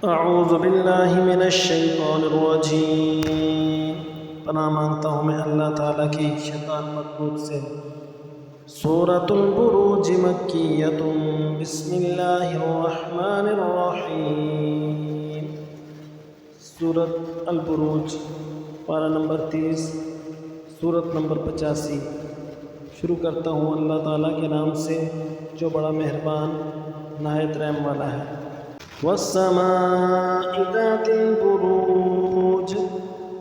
اعوذ باللہ من الشیطان الرجیم، پناہ مانگتا ہوں میں اللہ تعالیٰ کی شیطان مردود سے۔ سورۃ البروج مکیۃ، بسم اللہ الرحمن الرحیم۔ سورۃ البروج، پارہ نمبر 30، سورت نمبر 85۔ شروع کرتا ہوں اللہ تعالیٰ کے نام سے جو بڑا مہربان نہایت رحم والا ہے۔ وَالسَّمَاءِ ذَاتِ الْبُرُوجِ،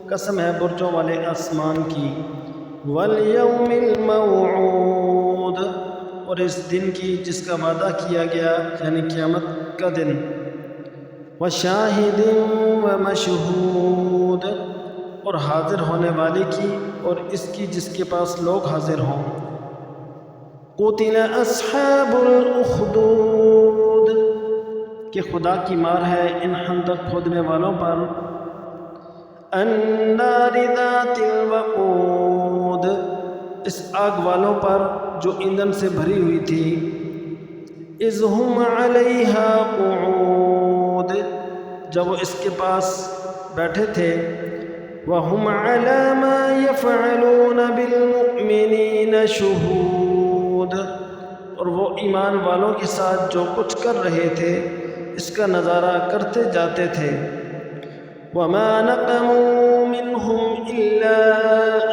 قسم ہے برجوں والے آسمان کی۔ وَالْيَوْمِ الْمَوْعُودِ، اور اس دن کی جس کا وعدہ کیا گیا یعنی قیامت کا دن۔ وَشَاهِدٍ وَمَشْهُودٍ، اور حاضر ہونے والے کی اور اس کی جس کے پاس لوگ حاضر ہوں۔ قُتِلَ أَصْحَابُ الْأُخْدُودِ، کہ خدا کی مار ہے ان خندق کھودنے والوں پر۔ النَّارِ ذَاتِ الْوَقُودِ، اس آگ والوں پر جو ایندھن سے بھری ہوئی تھی۔ اِذْ هُمْ عَلَيْهَا قُعُودٌ، جب وہ اس کے پاس بیٹھے تھے۔ وَهُمْ عَلَى مَا يَفْعَلُونَ بِالْمُؤْمِنِينَ شُهُودٌ، اور وہ ایمان والوں کے ساتھ جو کچھ کر رہے تھے اس کا نظارہ کرتے جاتے تھے۔ وَمَا نَقَمُوا مِنْهُمْ إِلَّا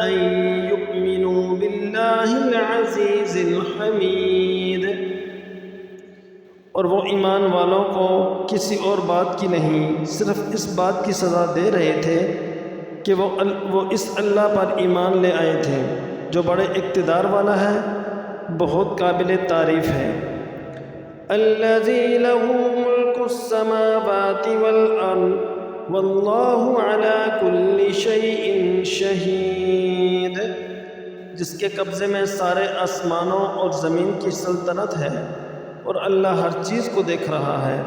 أَن يُؤْمِنُوا بِاللَّهِ الْعَزِيزِ الْحَمِيدِ، اور وہ ایمان والوں کو کسی اور بات کی نہیں، صرف اس بات کی سزا دے رہے تھے کہ وہ اس اللہ پر ایمان لے آئے تھے جو بڑے اقتدار والا ہے، بہت قابل تعریف ہے۔ الذی لہ ملک السماوات والارض واللہ علی کل شیء شہید، جس کے قبضے میں سارے آسمانوں اور زمین کی سلطنت ہے اور اللہ ہر چیز کو دیکھ رہا ہے۔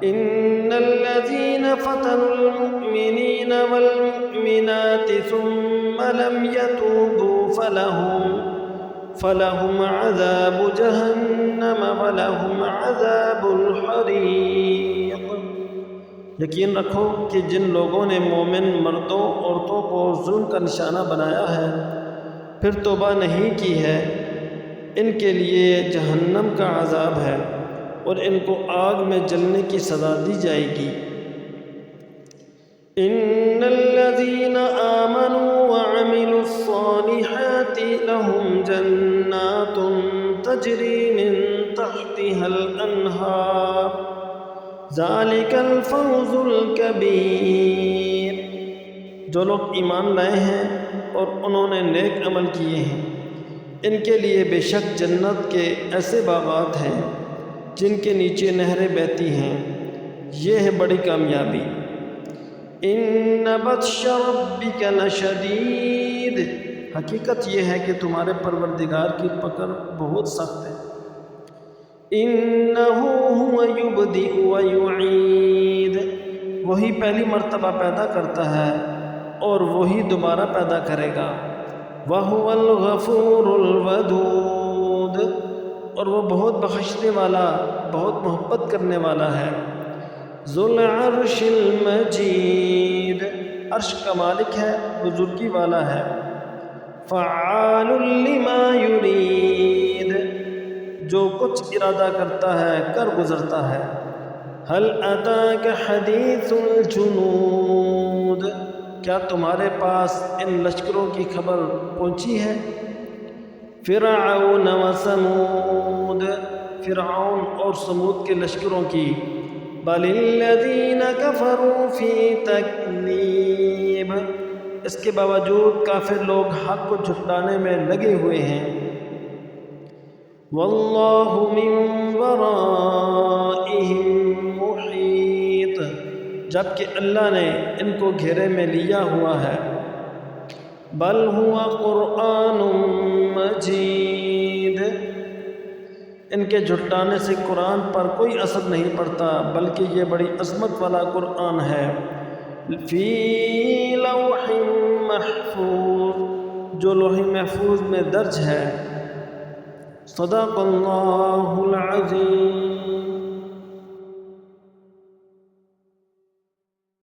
ان الذین فتنوا المؤمنین والمؤمنات ثم لم یتوبوا فلهم عذاب جہنم ولهم عذاب الحریق۔ یقین رکھو کہ جن لوگوں نے مومن مردوں عورتوں کو ظلم کا نشانہ بنایا ہے پھر توبہ نہیں کی ہے، ان کے لیے جہنم کا عذاب ہے اور ان کو آگ میں جلنے کی سزا دی جائے گی۔ ان الذین آمنوا وعملوا الصالحات لهم جنات تجری من تحتها الانہار ذلک الفوز الکبیر، جو لوگ ایمان لائے ہیں اور انہوں نے نیک عمل کیے ہیں ان کے لیے بے شک جنت کے ایسے باغات ہیں جن کے نیچے نہریں بہتی ہیں، یہ ہے بڑی کامیابی۔ ان بطش ربک لشدید، حقیقت یہ ہے کہ تمہارے پروردگار کی پکڑ بہت سخت ہے۔ انہ هو یبدئ ویعید، وہی پہلی مرتبہ پیدا کرتا ہے اور وہی دوبارہ پیدا کرے گا۔ وہو الغفور الودود، اور وہ بہت بخشنے والا بہت محبت کرنے والا ہے۔ ذو العرش المجید، عرش کا مالک ہے، بزرگی والا ہے۔ فعال لما یرید، جو کچھ ارادہ کرتا ہے کر گزرتا ہے۔ هل اتاک حدیث الجنود، کیا تمہارے پاس ان لشکروں کی خبر پہنچی ہے؟ فرعون و ثمود، فرعون اور ثمود کے لشکروں کی۔ بل الذین کفروا فی تکذیب، اس کے باوجود کافر لوگ حق کو جھٹلانے میں لگے ہوئے ہیں۔ واللہ من ورائہم محیط، جبکہ اللہ نے ان کو گھیرے میں لیا ہوا ہے۔ بل هو قرآن مجید، ان کے جھٹلانے سے قرآن پر کوئی اثر نہیں پڑتا بلکہ یہ بڑی عظمت والا قرآن ہے۔ فی لوح محفوظ، جو لوح محفوظ میں درج ہے۔ صدق اللہ العظیم۔